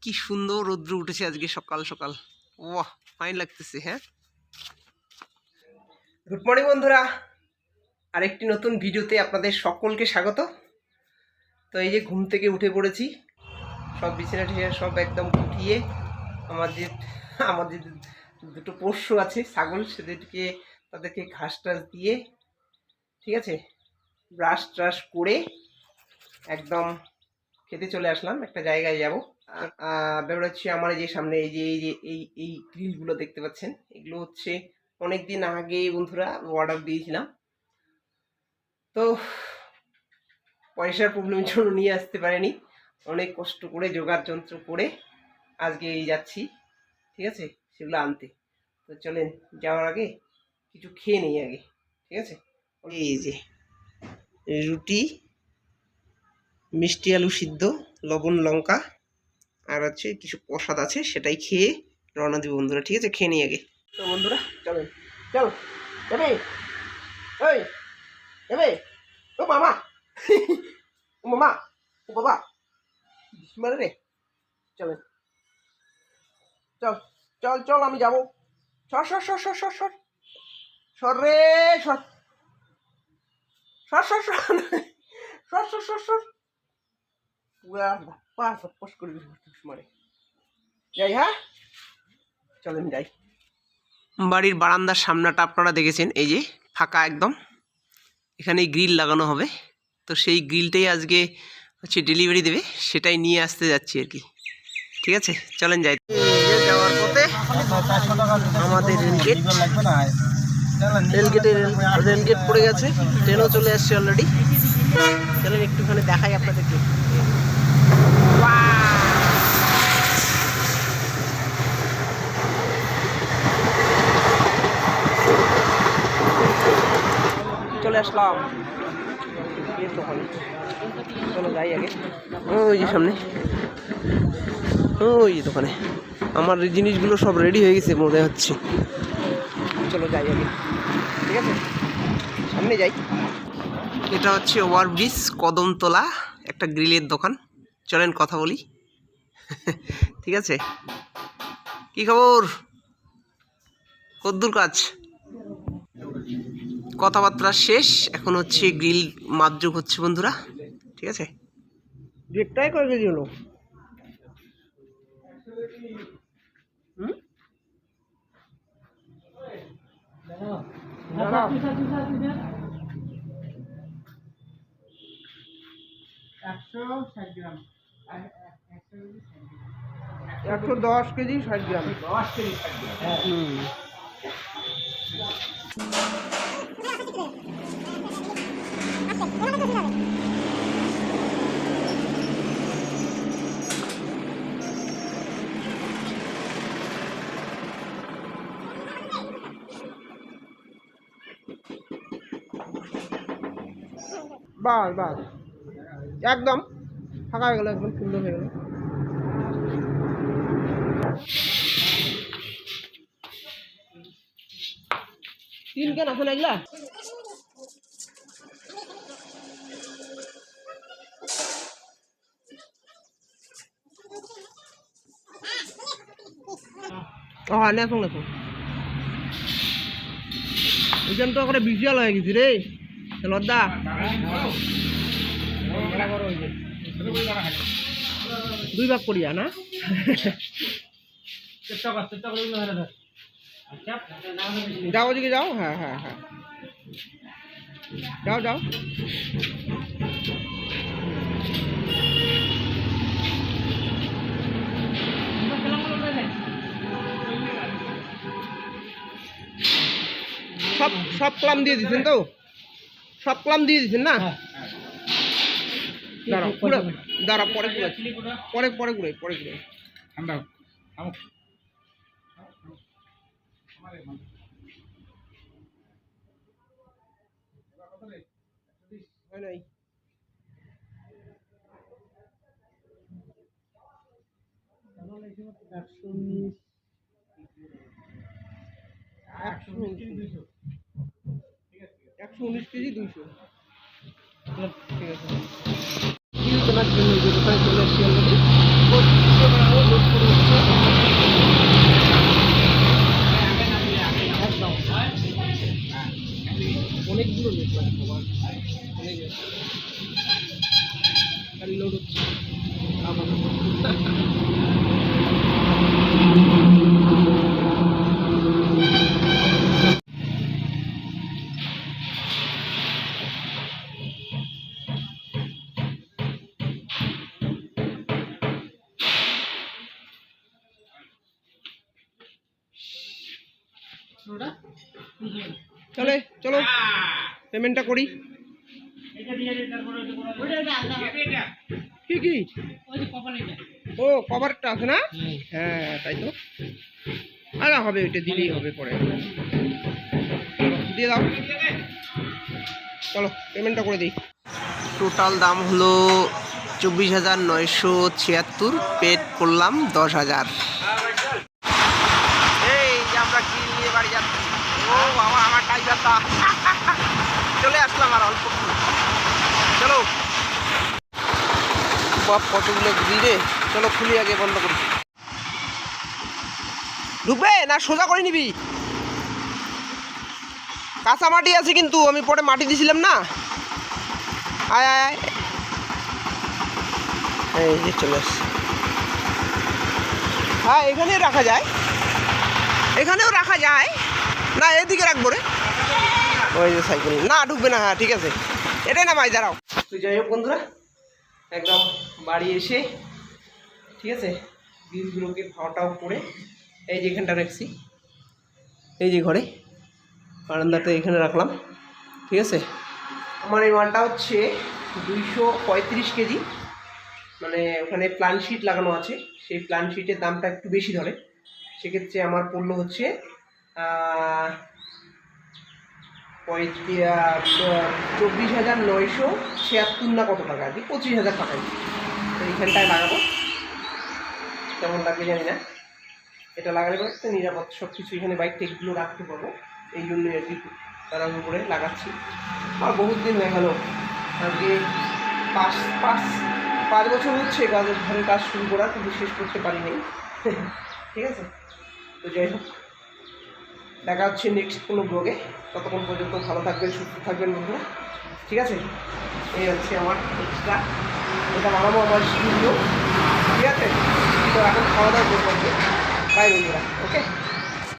কি সুন্দর রৌদ্র উঠেছে আজকে সকাল সকাল। ওয়াহ, ফাইন লাগতেছে। হ্যাঁ, গুড মর্নিং বন্ধুরা, আরেকটি নতুন ভিডিওতে আপনাদের সকলকে স্বাগত। তো এই যে ঘুম থেকে উঠে পড়েছি, সব বিছানা টিছানা সব একদম গুটিয়ে আমার যে দুটো পোষ্য আছে ছাগল, তাদেরকে ঘাস টাস দিয়ে, ঠিক আছে, ব্রাশ ট্রাশ করে একদম খেতে চলে আসলাম। একটা জায়গায় যাব, বেরোচ্ছি। আমার এই যে সামনে এই গ্রিলগুলো দেখতে পাচ্ছেন, এগুলো হচ্ছে অনেকদিন আগে বন্ধুরা অর্ডার দিয়েছিলাম। তো পয়সার প্রবলেমের জন্য নিয়ে আসতে পারিনি, অনেক কষ্ট করে জোগাড় যন্ত্র করে আজকে এই যাচ্ছি, ঠিক আছে, সেগুলো আনতে। তো চলেন, যাওয়ার আগে কিছু খেয়ে নেই আগে, ঠিক আছে। এই যে রুটি, মিষ্টি আলু সিদ্ধ, লবণ লঙ্কা, আর হচ্ছে কিছু প্রসাদ আছে, সেটাই খেয়ে রওনা দিব বন্ধুরা, ঠিক আছে। খেয়ে নিই আগে। তো বন্ধুরা চলেন, চল যাবে, ওই যাবে, ও মামা, ও মামা, ও বাবা, মারে রে, চলেন, চল চল চল, আমি যাবো। সর সর সর সর সর সর সর রে, সর সর সর সর সর সর সর সর, পাস করে মারে যাই। হ্যাঁ চলেন যাই। বাড়ির বারান্দার সামনাটা আপনারা দেখেছেন, এই যে ফাঁকা একদম, এখানে গ্রিল লাগানো হবে। তো সেই গ্রিলটাই আজকে হচ্ছে ডেলিভারি দেবে, সেটাই নিয়ে আসতে যাচ্ছি আর কি, ঠিক আছে। চলেন যাই। যাওয়ার পথে আমাদের রেলগেট পড়ে গেছে, ট্রেনও চলে আসছে অলরেডি। চলেন একটুখানি দেখাই আপনাদেরকে। চলে আসলাম দোকানে, চলো যাই আগে। ওই যে সামনে, ওই যে দোকানে আমার জিনিসগুলো সব রেডি হয়ে গেছে মনে হচ্ছে। চলো যাই আগে, ঠিক আছে, সামনে যাই। এটা হচ্ছে ওভারব্রিজ কদমতলা, একটা গ্রিলের দোকান। চলেন কথা বলি, ঠিক আছে। কি খবর, কদ্দূর কাজ? কথাবার্তা শেষ, এখন হচ্ছে গ্রিল মাপযোগ হচ্ছে বন্ধুরা, ঠিক আছে। গ্রিলটাই কয় কেজি হলো? একশো 10 কেজি 60 গ্রাম। 10 কেজি 60 গ্রাম। বাস বাস, একদম ফাঁকা হয়ে গেল, একদম সুন্দর হয়ে গেল। তিন কেন আছে না এগুলা? লেখো লেখো, ওইখান তো করে বিশাল হয়ে গেছি রে লদ্দা। দুই ভাগ করিয়া না, যাও ওদিকে যাও। হ্যাঁ হ্যাঁ হ্যাঁ, যাও যাও। সব সব ক্লাম দিয়ে দিচ্ছেন তো, সব ক্লাম দিয়ে দিচ্ছেন না? দাঁড়াও দাঁড়া, পরে পরে পরে ঘুরে পরে ঘুরে নাই। একশো 19 কেজি 200, ঠিক আছে। কেনার জন্য যে দোকানে চলে আসছি অলরেডি, চলে চলো পেমেন্টটা করি। কি কি ও কভারটা আছে না? হ্যাঁ তাই তো, আরে হবে ওইটা দিলেই হবে পরে। চলো দিয়ে দাও, চলো পেমেন্টটা করে দিই। টোটাল দাম হলো 24,976, পেড করলাম 10,000। এই যে আমরা গ্রিল নিয়ে বাড়ি যাচ্ছি। ও বাবা আমার টাইগারটা চলে আসলাম আর অল্প। চলো বাপ কতগুলো গ্রিলে, চলো খুলি আগে বন্ধ করি। ঢুকবে না সোজা করে নিবি? কাঁচা মাটি আছে কিন্তু, আমি পরে মাটি দিয়েছিলাম না। আয় আয় আয়, এই যে চলে আসছে। হ্যাঁ এখানেও রাখা যায়, এখানেও রাখা যায় না, এদিকে রাখবো রে। ওই যে সাইকেল না ঢুকবে না, হ্যাঁ ঠিক আছে এটাই না ভাই দাঁড়াও। তো যাই হোক বন্ধুরা, একদম বাড়ি এসে ঠিক আছে গ্রিলগুলোকে ফাওয়াটাও করে এই যে এখানটা রাখছি, এই যে ঘরে বারান্দাতে এখানে রাখলাম। ঠিক আছে, আমার এই মালটা হচ্ছে 235 কেজি, মানে ওখানে প্ল্যান শিট লাগানো আছে, সেই প্ল্যান শিটের দামটা একটু বেশি ধরে। সেক্ষেত্রে আমার পড়লো হচ্ছে 24,976 না কত টাকা আর কি, 25,000 টাকা। তো এইখানটায় লাগাবো, কেমন লাগবে জানি না। এটা লাগালে পরে একটা নিরাপদ সব কিছু এখানে বাইক টেকগুলো রাখতে পারবো, এই জন্য আর কি তাড়াহুড়ো করে লাগাচ্ছি। আর বহুত দিন হয়ে গেল, আজকে 5 বছর হচ্ছে ঘরের কাজ শুরু করা, কিন্তু শেষ করতে পারিনি। ঠিক আছে, তো যাই হোক দেখা হচ্ছে নেক্সট কোনো ব্লগে। ততক্ষণ পর্যন্ত ভালো থাকবেন, সুস্থ থাকবেন বন্ধুরা। ঠিক আছে, এই হচ্ছে আমার এক্সট্রা, এটা বানাবো আমার স্টুডিও। ঠিক আছে, তো এখন খাওয়া দাওয়া করবো। বাই বন্ধুরা, ওকে।